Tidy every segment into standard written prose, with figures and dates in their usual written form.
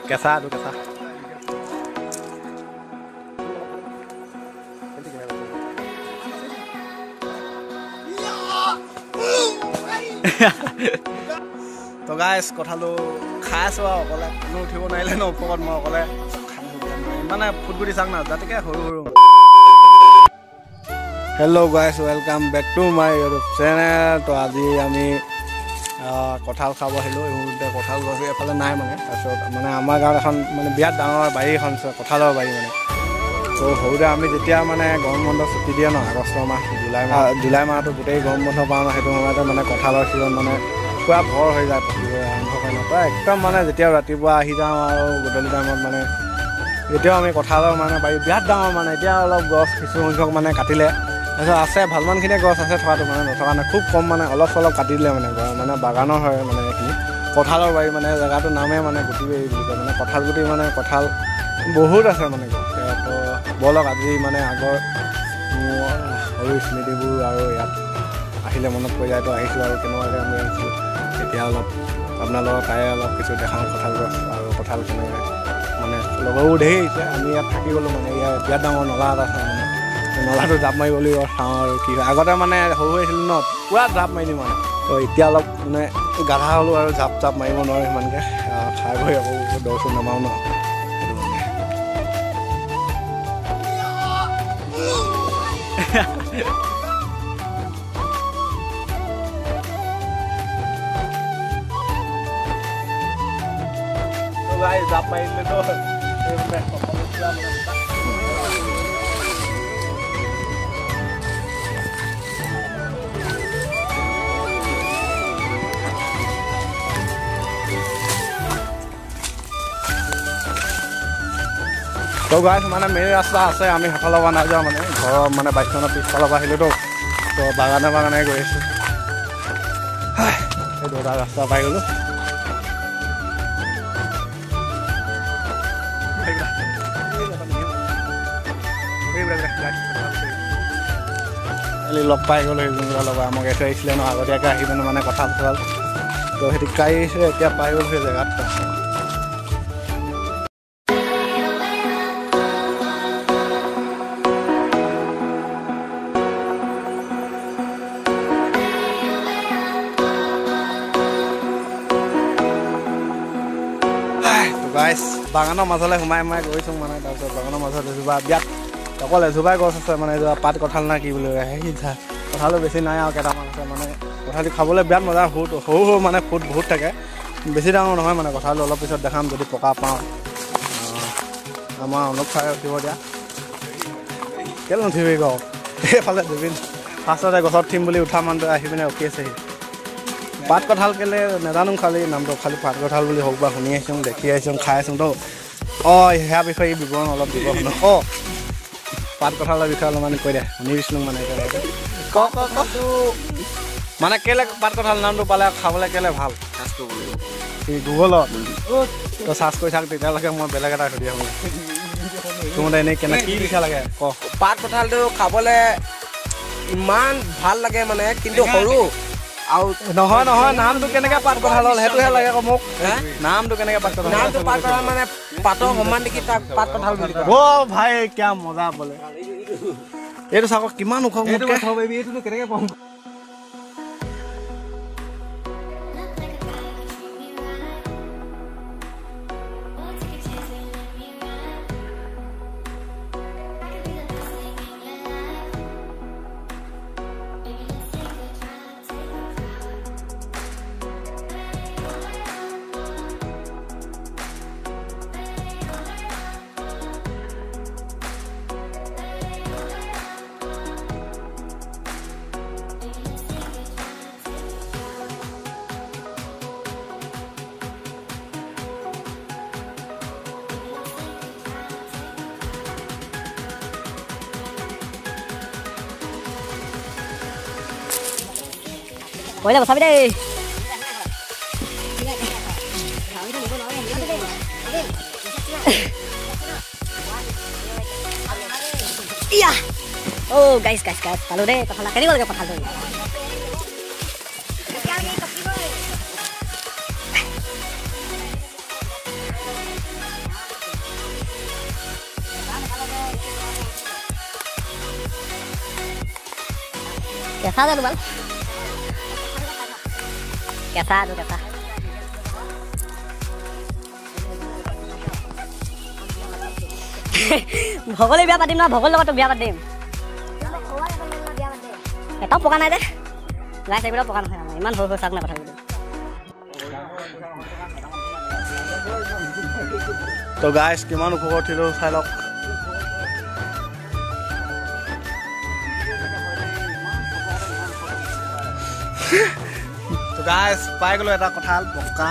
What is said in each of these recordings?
কেঁচা এইটো কেঁচা তো গাইছ কঁঠালটো খাই আছোঁ আৰু অকলে কোনো উঠিব নোৱাৰিলে ন ওপৰত মই অকলে মানে ফুটগুটি চাওক না যাতেকে সৰু সৰু hello' guys welcome back to my YouTube channel তো আজি আমি কঁঠাল খাব আহিলোঁ এইবোৰ কঁঠাল গছ এফালে নাই মানে তাৰপিছত মানে আমাৰ গাঁৱত এখন মানে বিৰাট ডাঙৰ বাৰী এখন আছে কঁঠালৰ বাৰী মানে তো সৰুতে আমি যেতিয়া মানে গৰম বন্ধ ছুটি দিয়ে ন আগষ্ট মাহ জুলাই মাহটো গোটেই গৰম বন্ধ পাওঁ ন সেইটো সময়তে মানে কঁঠালৰ ছিজন মানে পুৰা ভৰ হৈ যায় পকিবলৈ আৰম্ভ কৰে ন তো একদম মানে যেতিয়া ৰাতিপুৱা আহি যাওঁ আৰু গধূলি টাইমত মানে এতিয়াও আমি কঁঠালৰ মানে বাৰী বিৰাট ডাঙৰ মানে এতিয়া অলপ গছ কিছু সংখ্যক মানে কাটিলে তাৰপিছত আছে ভালমানখিনিয়ে গছ আছে থোৱাটো মানে নথকা নাই খুব কম মানে অলপ চলপ কাটি দিলে মানে বাগানৰ হয় মানে এইখিনি কঁঠালৰ বাৰী মানে জেগাটোৰ নামে মানে গুটি বাৰী বুলি কয় মানে কঁঠাল গুটি মানে কঁঠাল বহুত আছে মানে গছ তো ব'লক আজি মানে আগৰ সৰু স্মৃতিবোৰ আৰু ইয়াত আহিলে মনত পৰি যায় তো আহিছোঁ আৰু কেনেকুৱাকৈ আমি আহিছোঁ এতিয়া অলপ আপোনালোকৰ তাই অলপ কিছু দেখাওঁ কঁঠাল গছ আৰু কঁঠাল কেনেকৈ মানে লগৰবোৰ ধেৰ আহিছে আমি ইয়াত থাকি গ'লোঁ মানে ইয়াত বিৰাট ডাঙৰ নলা এটা আছে মানে নলাটো জাপ মাৰিব লাগিব চাওঁ আৰু কি হয় আগতে মানে সৰু হৈ আছিলোঁ ন পূৰা জাপ মাৰি দিম মানে তো এতিয়া অলপ মানে গাধা হ'লোঁ আৰু জাপ মাৰিব নোৱাৰোঁ সিমানকৈ খাই বৈ আকৌ দৌৰ চৌৰ নামাৰোঁ ন জাপ মাৰি দিলেতো তো গাইছ মানে মেইন ৰাস্তা আছে আমি সেইফালৰ পৰা নাই যোৱা মানে ঘৰৰ মানে বাইকখনৰ পিছফালৰ পৰা আহিলোঁতো তো বাগানে গৈ আছোঁ এই দুটা ৰাস্তা পাই গ'লোঁ লগ পাই গ'লোঁ সেইজনৰ লগত আমাক এৰি থৈ আহিছিলে ন আগতীয়াকৈ আহি পিনে মানে কঁঠাল চঠাল তো সেইটো কাই আহিছিলে এতিয়া পাই গ'লোঁ সেই জেগাত গাইছ বাগানৰ মাজলৈ সোমাই গৈছোঁ মানে তাৰপিছত বাগানৰ মাজত এজোপা বিৰাট অকল এজোপাই গছ আছে মানে এজোপা পাত কঁঠাল নাই কি বুলি কয় সেই কঁঠালো বেছি নাই আৰু কেইটামান আছে মানে কঁঠালি খাবলৈ বিৰাট মজা সৰু মানে ফুট বহুত থাকে বেছি ডাঙৰ নহয় মানে কঁঠালটো অলপ পিছত দেখাম যদি পকা পাওঁ আমাৰ অলপ খাই উঠিব দিয়া কেলৈ নুঠিবি ক এইফালে জুবিন ফাৰ্ষ্টতে গছত উঠিম বুলি উঠা মানুহটো আহি পিনে ৰখি আছেহি পাত কঁঠাল কেলে নাজানো খালি নামটো খালি পাত কঁঠাল বুলি হওক বা শুনি আহিছোঁ দেখি আহিছোঁ খাই আছোঁ তো সেয়া বিষয়ে বিৱৰণ অলপ দিব শুনো পাত কঁঠালৰ বিষয়ে অলপমান কৈ দে শুনি দিছিলোঁ মানে ক মানে কেলে পাত কঁঠাল নামটো পালে খাবলৈ কেলে ভাল গুগলত তই চাৰ্চ কৰি থাক তেতিয়ালৈকে মই বেলেগ এটা সুধি আহোঁ তোৰ এনেই কেনে কি লিখা লাগে ক পাত কঁঠালটো খাবলৈ ইমান ভাল লাগে মানে কিন্তু সৰু আৰু নহয় নামটো কেনেকৈ পাত কঁঠাল হ'ল সেইটোহে লাগে আকৌ মোক নামটো কেনেকৈ পাত কঁঠাল নামটো পাত কঁঠাল মানে পাতৰ সমান দেখি তাক পাত কঁঠাল বুলি কয় ভাই কিয়া মজা বোলে এইটো চাওক কিমান ওখ এইটো কেনেকৈ পাওঁ Boleh lah, sabi deh. Iya. Oh, guys. Kalau deh, kepala kali boleh kepala dulu. কেঁচা যে দুবাল কেঁচা এইটো কেঁচা ভগলে বিয়া পাতিম নহয় ভগৰ লগতো বিয়া পাতিম এটাও পকা নাই দে গাইছ এইবিলাক পকা নহয় আমাৰ ইমান সৰু চাক নাই কথাবিলাক তো গাইছ কিমান ওপৰত উঠিলোঁ চাই লওক তো গাইছ পাই গ'লোঁ এটা কঁঠাল পকা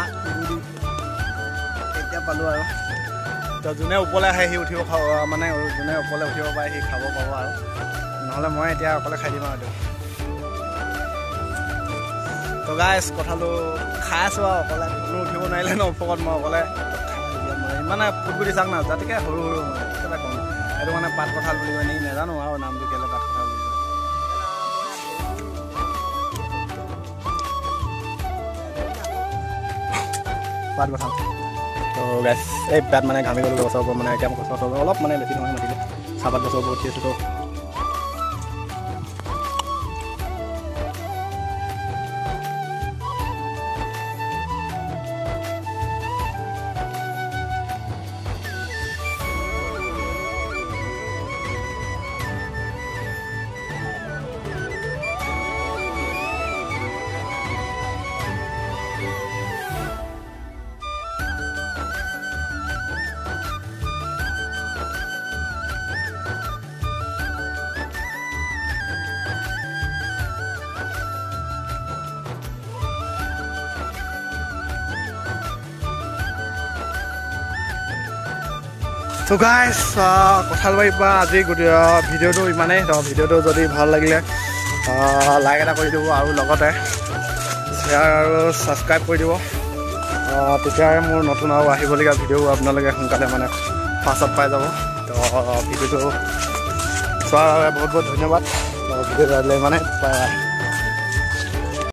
এতিয়া পালোঁ আৰু তো যোনে ওপৰলৈ আহে সি উঠিব খাব মানে যোনে ওপৰলৈ উঠিব পাৰে সি খাব পাব আৰু নহ'লে মই এতিয়া অকলে খাই দিম আৰু তো গাইছ কঁঠালটো খাই আছোঁ আৰু অকলে কোনো উঠিব নোৱাৰিলে ন ওপৰত মই অকলে মানে ফুটগুটি চাক না যাতিকে সৰু সৰু মানে কেলে কম এইটো মানে পাত কঁঠাল বুলি কয় নেকি নাজানো আৰু নামটো কেলে পাত কঁঠাল বুলি কয় পাত কঁঠাল তো গাইছ এই পাত মানে ঘামি গ'লোঁ গছৰ ওপৰত মানে এতিয়া গছৰ ওপৰত অলপ মানে বেছি নহয় মাতিলোঁ চাহপাত গছৰ ওপৰত উঠি আছোঁ তো তো গাইছ কঁঠালবাৰীৰ পৰা আজি ভিডিঅ'টো ইমানেই তো ভিডিঅ'টো যদি ভাল লাগিলে লাইক এটা কৰি দিব আৰু লগতে শ্বেয়াৰ আৰু ছাবস্ক্ৰাইব কৰি দিব তেতিয়াহে মোৰ নতুন আৰু আহিবলগীয়া ভিডিঅ' আপোনালোকে সোনকালে মানে ফাৰ্ষ্টত পাই যাব তো ভিডিঅ'টো চোৱাৰ বাবে বহুত বহুত ধন্যবাদ ভিডিঅ'টো আহিলে মানে